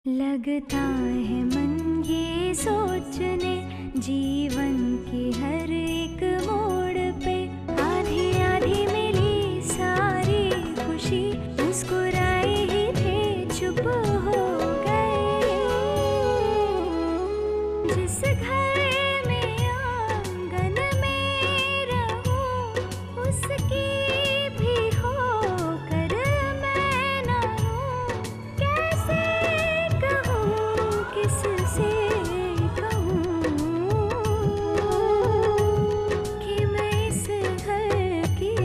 लगता है मन ये सोचने जीवन की हर एक मोड़ पे आधी आधी मिली सारी खुशी मुस्कुराए ही थे चुप हो गए। जिस घर में आंगन में रहूं उसकी भी होकर मैं ना हूं। कैसे कहूं किससे कहूं कि मैं इस घर की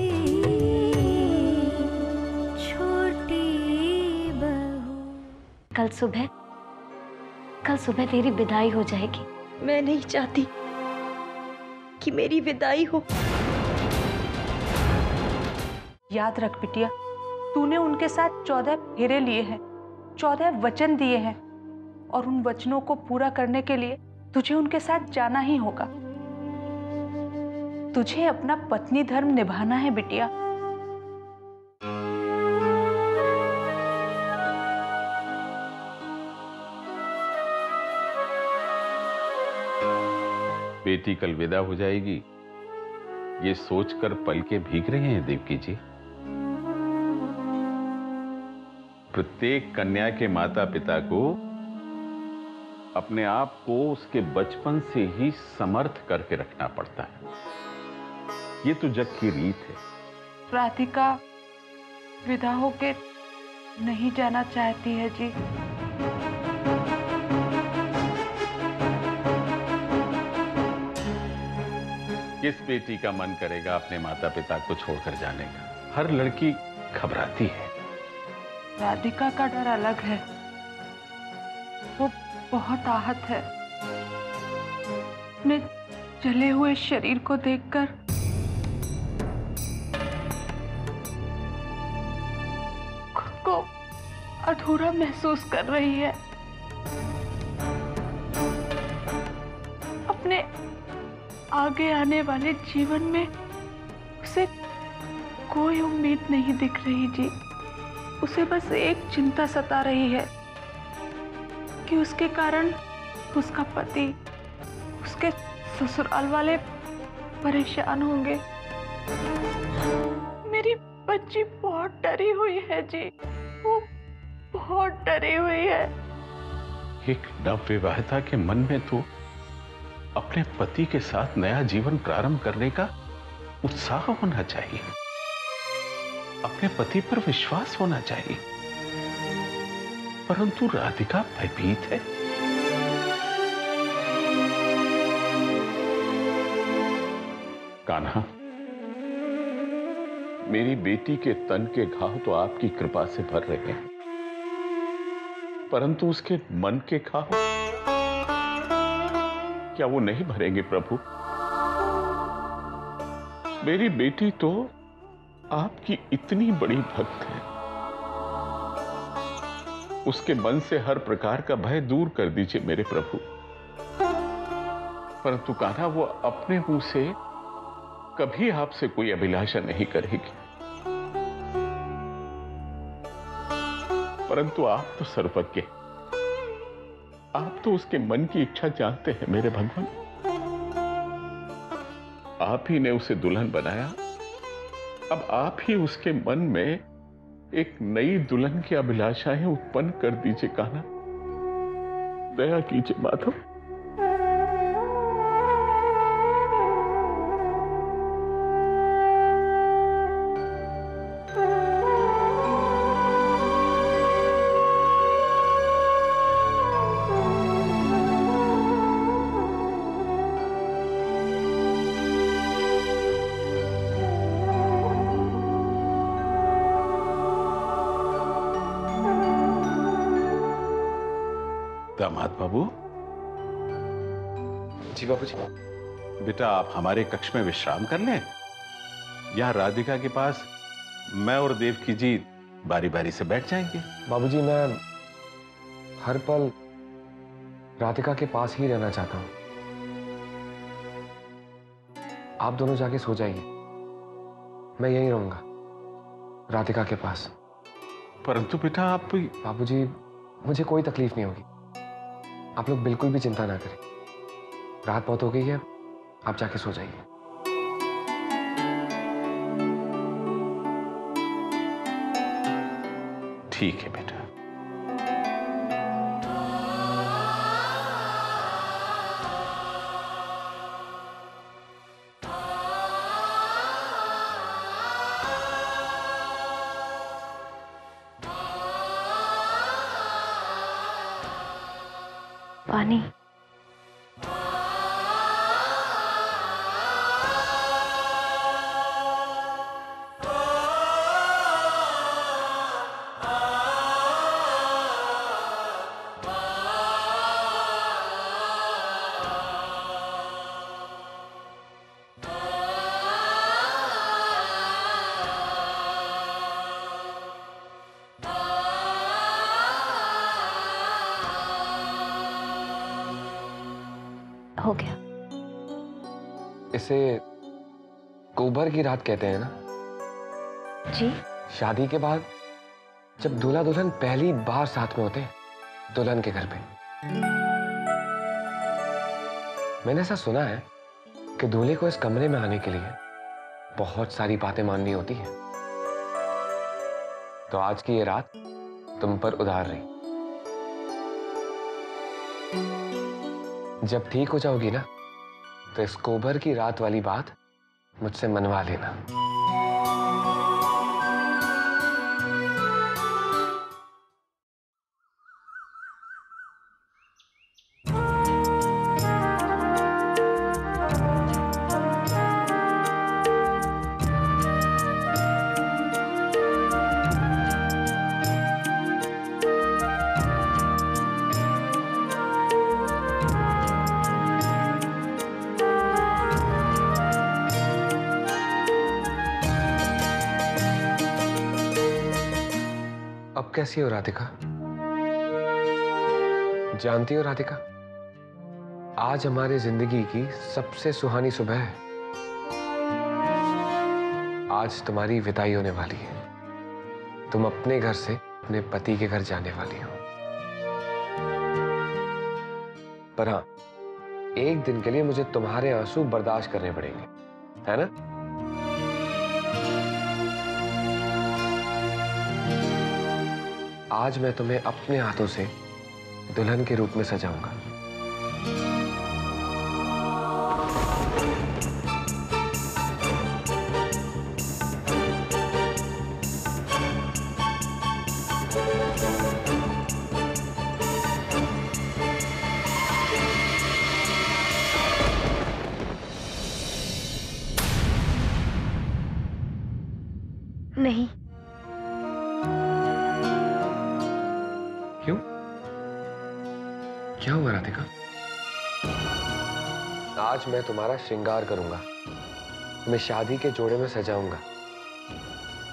छोटी बहू। कल सुबह तेरी विदाई हो जाएगी। मैं नहीं चाहती कि मेरी विदाई हो। याद रख बिटिया, तूने उनके साथ 14 फेरे लिए हैं, 14 वचन दिए हैं और उन वचनों को पूरा करने के लिए तुझे उनके साथ जाना ही होगा। तुझे अपना पत्नी धर्म निभाना है बिटिया। बेटी कल विदा हो जाएगी, ये सोचकर पलके भीग रहे हैं देवकी जी। प्रत्येक कन्या के माता पिता को अपने आप को उसके बचपन से ही समर्थ करके रखना पड़ता है। ये तो जग की रीत है। राधिका विदा होके नहीं जाना चाहती है जी। किस बेटी का मन करेगा अपने माता पिता को छोड़कर जाने का? हर लड़की घबराती है। राधिका का डर अलग है, वो बहुत आहत है। अपने जले हुए शरीर को देखकर खुद को अधूरा महसूस कर रही है। अपने आगे आने वाले जीवन में उसे कोई उम्मीद नहीं दिख रही जी। उसे बस एक चिंता सता रही है कि उसके कारण उसका पति, उसके ससुराल वाले परेशान होंगे। मेरी बच्ची बहुत डरी हुई है जी, वो बहुत डरी हुई है। एक नवविवाहिता के मन में तो अपने पति के साथ नया जीवन प्रारंभ करने का उत्साह होना चाहिए, अपने पति पर विश्वास होना चाहिए, परंतु राधिका भयभीत है। कान्हा, मेरी बेटी के तन के घाव तो आपकी कृपा से भर रहे हैं, परंतु उसके मन के घाव क्या वो नहीं भरेंगे प्रभु? मेरी बेटी तो आपकी इतनी बड़ी भक्त है, उसके मन से हर प्रकार का भय दूर कर दीजिए मेरे प्रभु। परंतु कान्हा, वो अपने मुंह से कभी आपसे कोई अभिलाषा नहीं करेगी, परंतु आप तो सर्वज्ञ, आप तो उसके मन की इच्छा जानते हैं मेरे भगवान। आप ही ने उसे दुल्हन बनाया, अब आप ही उसके मन में एक नई दुल्हन की अभिलाषाएं उत्पन्न कर दीजिए कान्हा। दया कीजिए माधव। दामाद बाबू। जी बाबूजी। बेटा, आप हमारे कक्ष में विश्राम कर लें। यहाँ राधिका के पास मैं और देवकी जी बारी बारी से बैठ जाएंगे। बाबूजी, मैं हर पल राधिका के पास ही रहना चाहता हूं। आप दोनों जाके सो जाइए, मैं यहीं रहूंगा राधिका के पास। परंतु बेटा, आप बाबूजी, मुझे कोई तकलीफ नहीं होगी। आप लोग बिल्कुल भी चिंता ना करें। रात बहुत हो गई है, आप जाके सो जाइए। ठीक है बेटा। पानी। हो गया। इसे कोबर की रात कहते हैं ना? जी। शादी के बाद जब दूल्हा दुल्हन पहली बार साथ में होते हैं दुल्हन के घर पे। मैंने ऐसा सुना है कि दूल्हे को इस कमरे में आने के लिए बहुत सारी बातें माननी होती हैं। तो आज की ये रात तुम पर उधार रही। जब ठीक हो जाओगी ना तो इस कोबर की रात वाली बात मुझसे मनवा लेना। अब कैसी हो राधिका? जानती हो राधिका, आज हमारी जिंदगी की सबसे सुहानी सुबह है। आज तुम्हारी विदाई होने वाली है। तुम अपने घर से अपने पति के घर जाने वाली हो। पर हाँ, एक दिन के लिए मुझे तुम्हारे आंसू बर्दाश्त करने पड़ेंगे, है ना? आज मैं तुम्हें अपने हाथों से दुल्हन के रूप में सजाऊंगा। नहीं। क्यों? क्या हुआ राधिका? आज मैं तुम्हारा श्रृंगार करूंगा, मैं शादी के जोड़े में सजाऊंगा,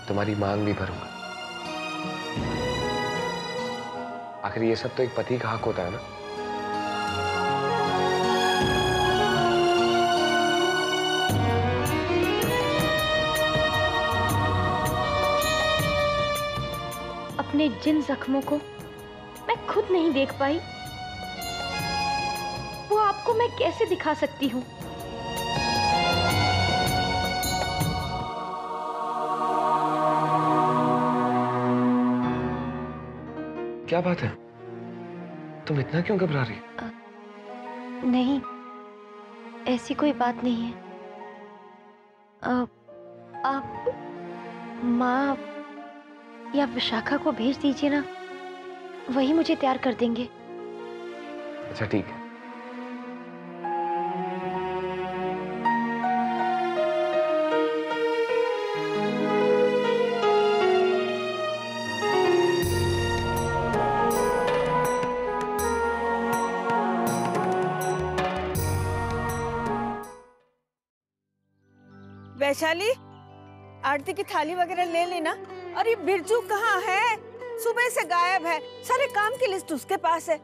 तुम्हारी मांग भी भरूंगा। आखिर ये सब तो एक पति का हक होता है ना? अपने जिन जख्मों को मैं खुद नहीं देख पाई, वो आपको मैं कैसे दिखा सकती हूँ? क्या बात है? तुम इतना क्यों घबरा रही? नहीं, ऐसी कोई बात नहीं है। आप माँ या विशाखा को भेज दीजिए ना, वही मुझे तैयार कर देंगे। अच्छा ठीक है। वैशाली, आरती की थाली वगैरह ले लेना। और ये बिरजू कहाँ है? सुबह से गायब है। सारे काम की लिस्ट उसके पास है।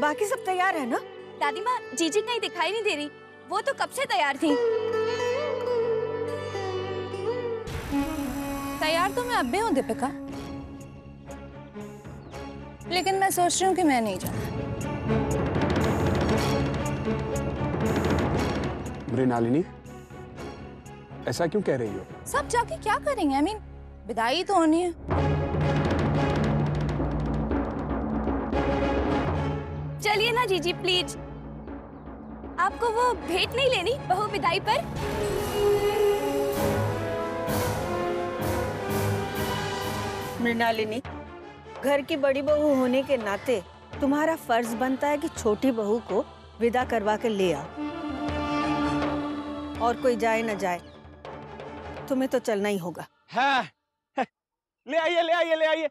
बाकी सब तैयार है ना? दादी माँ, जीजी कहीं दिखाई नहीं दे रही। वो तो कब से तैयार थी। तैयार तो मैं अब भी हूँ दीपिका। लेकिन मैं सोच रही हूँ कि मैं नहीं जाऊँ। मृणालिनी, ऐसा क्यों कह रही हो? सब जाके क्या करेंगे? आई मीन विदाई तो होनी है। चलिए ना जीजी प्लीज। आपको वो भेंट नहीं लेनी बहू विदाई पर? मृणालिनी, घर की बड़ी बहू होने के नाते तुम्हारा फर्ज बनता है कि छोटी बहू को विदा करवा के ले आओ। और कोई जाए न जाए, तुम्हें तो चलना ही होगा। हाँ, ले आइए ले आइए ले आइए।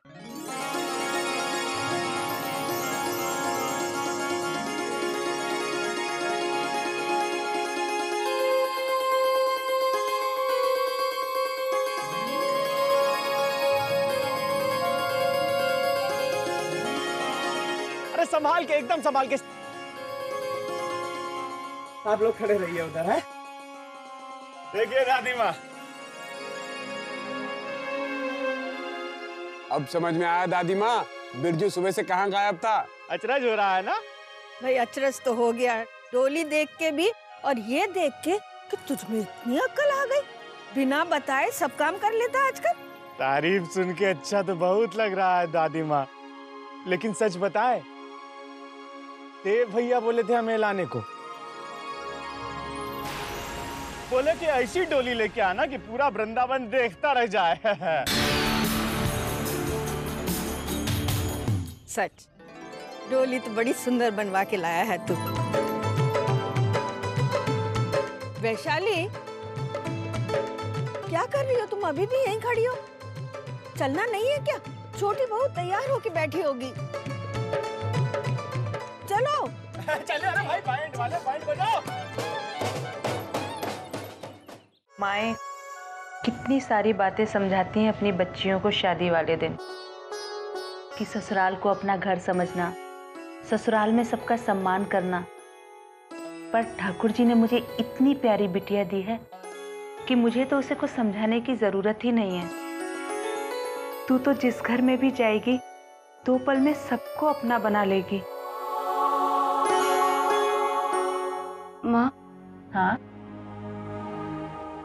अरे संभाल के, एकदम संभाल के। आप लोग खड़े रहिए उधर। है देखिए दादी माँ। अब समझ में आया दादी माँ, बिरजू सुबह से कहाँ गायब था? अचरज हो रहा है ना? भाई अचरज तो हो गया, डोली देख के भी और ये देख के कि तुझमें इतनी अक्ल आ गई। बिना बताए सब काम कर लेता है आजकल। तारीफ सुन के अच्छा तो बहुत लग रहा है दादी माँ, लेकिन सच बताए, देव भैया बोले थे हमें लाने को। बोले कि ऐसी डोली लेके आना कि पूरा वृंदावन देखता रह जाए। सच, डोली तो बड़ी सुंदर बनवा के लाया है तू। वैशाली, क्या कर रही हो तुम? अभी भी यहीं खड़ी हो? चलना नहीं है क्या? छोटी बहू तैयार होके बैठी होगी। चलो। चलो ना भाई, पॉइंट वाले पॉइंट बजाओ। माएँ कितनी सारी बातें समझाती हैं अपनी बच्चियों को शादी वाले दिन, कि ससुराल को अपना घर समझना, ससुराल में सबका सम्मान करना। पर ठाकुर जी ने मुझे इतनी प्यारी बिटिया दी है कि मुझे तो उसे कुछ समझाने की जरूरत ही नहीं है। तू तो जिस घर में भी जाएगी 2 पल में सबको अपना बना लेगी। माँ, हाँ,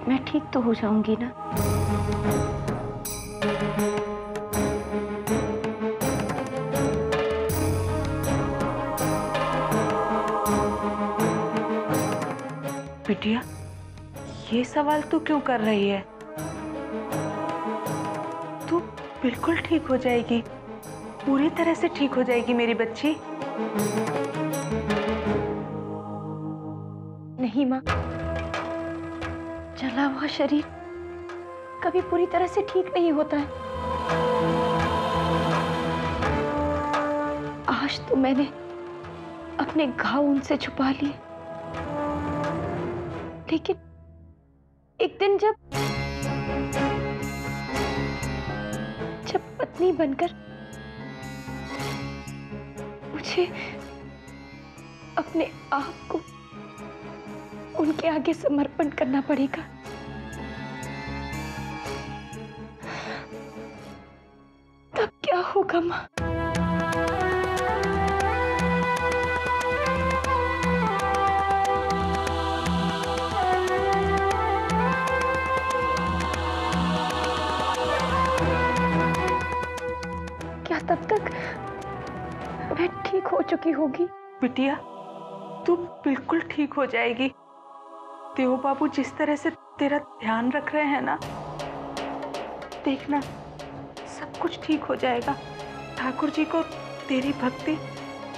मैं ठीक तो हो जाऊंगी ना? बिटिया, ये सवाल तू क्यों कर रही है? तू बिल्कुल ठीक हो जाएगी, पूरी तरह से ठीक हो जाएगी मेरी बच्ची। नहीं माँ, जला हुआ शरीर कभी पूरी तरह से ठीक नहीं होता है। आज तो मैंने अपने घाव उनसे छुपा लिए, लेकिन एक दिन जब पत्नी बनकर मुझे अपने आप को उनके आगे समर्पण करना पड़ेगा। तब क्या होगा माँ? क्या तब तक मैं ठीक हो चुकी होगी? बिटिया, तू बिल्कुल ठीक हो जाएगी। देव बाबू जिस तरह से तेरा ध्यान रख रहे हैं ना, देखना सब कुछ ठीक हो जाएगा। ठाकुर जी को तेरी भक्ति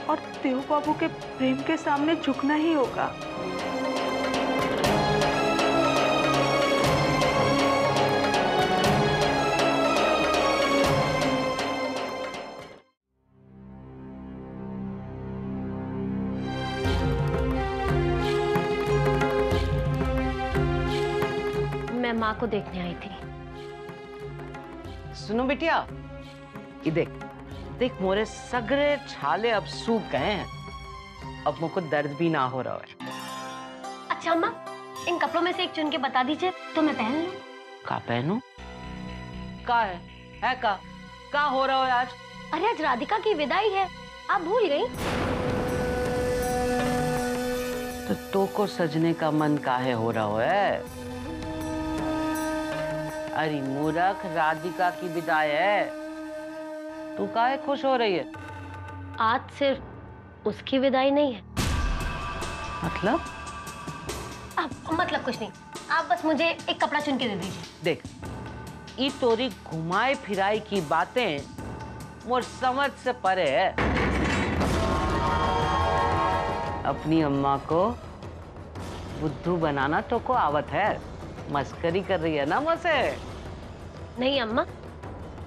और देव बाबू के प्रेम के सामने झुकना ही होगा। मैं माँ को देखने आई थी। सुनो बिटिया, ये देख देख, मोरे सगरे छाले अब सूख गए हैं, अब मुझको दर्द भी ना हो रहा है। अच्छा अम्मा, इन कपड़ों में से एक चुन के बता दीजिए तो मैं पहन लूं। का पहनूं? का है का हो रहा है आज? अरे आज राधिका की विदाई है, आप भूल गई? तो को सजने का मन काहे हो रहा है? अरे मूर्ख, राधिका की विदाई है, तू काहे खुश हो रही है? आज सिर्फ उसकी विदाई नहीं है। मतलब? मतलब कुछ नहीं, आप बस मुझे एक कपड़ा चुन के दे दीजिए। देख, ई तोरी घुमाई फिराई की बातें मोर समझ से परे है। अपनी अम्मा को बुद्धू बनाना तो को आवत है, मस्करी कर रही है ना मुझसे? नहीं अम्मा,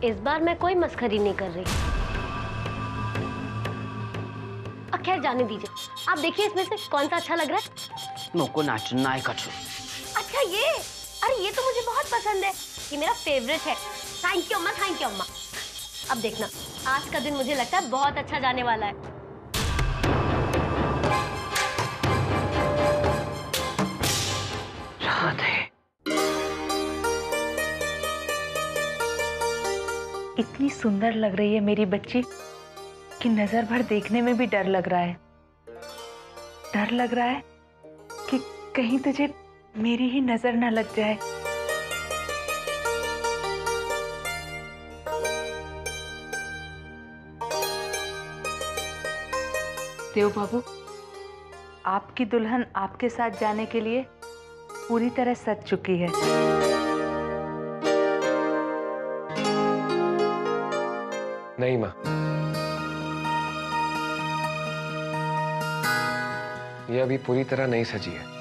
इस बार मैं कोई मस्करी नहीं कर रही। खैर जाने दीजिए, आप देखिए इसमें से कौन सा अच्छा लग रहा है। नको नाचना है कछु। अच्छा ये, अरे ये तो मुझे बहुत पसंद है, ये मेरा फेवरेट है। थैंक यू अम्मा, थैंक यू अम्मा। अब देखना, आज का दिन मुझे लगता है बहुत अच्छा जाने वाला है। राधे, इतनी सुंदर लग रही है मेरी बच्ची कि नजर भर देखने में भी डर लग रहा है। डर लग रहा है कि कहीं तुझे मेरी ही नजर ना लग जाए। देव बाबू, आपकी दुल्हन आपके साथ जाने के लिए पूरी तरह सज चुकी है। नहीं माँ, ये अभी पूरी तरह नहीं सजी है।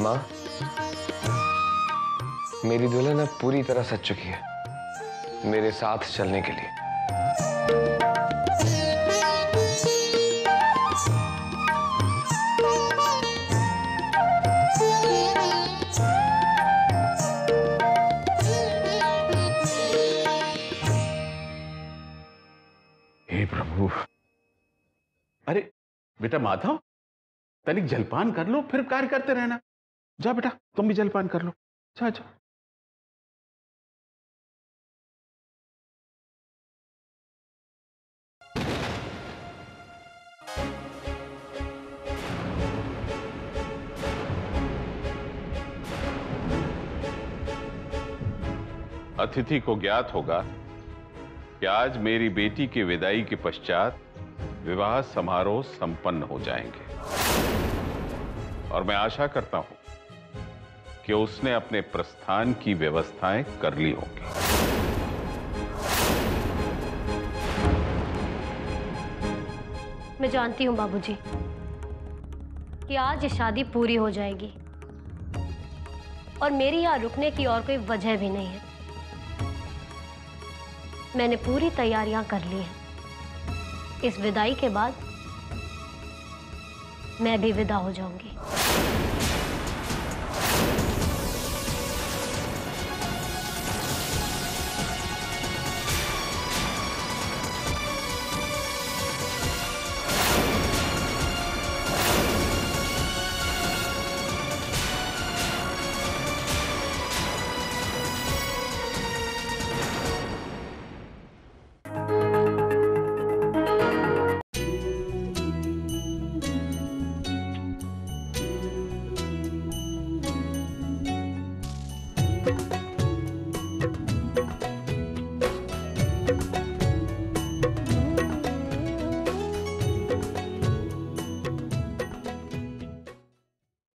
माँ, मेरी दुल्हन अब पूरी तरह सज चुकी है मेरे साथ चलने के लिए। हे प्रभु। अरे बेटा माधव, तनिक जलपान कर लो, फिर कार्य करते रहना। जा बेटा, तुम भी जलपान कर लो, जा जा। अतिथि को ज्ञात होगा कि आज मेरी बेटी की विदाई के पश्चात विवाह समारोह संपन्न हो जाएंगे, और मैं आशा करता हूं कि उसने अपने प्रस्थान की व्यवस्थाएं कर ली होंगी। मैं जानती हूँ बाबूजी कि आज ये शादी पूरी हो जाएगी और मेरी यहाँ रुकने की और कोई वजह भी नहीं है। मैंने पूरी तैयारियां कर ली हैं। इस विदाई के बाद मैं भी विदा हो जाऊंगी।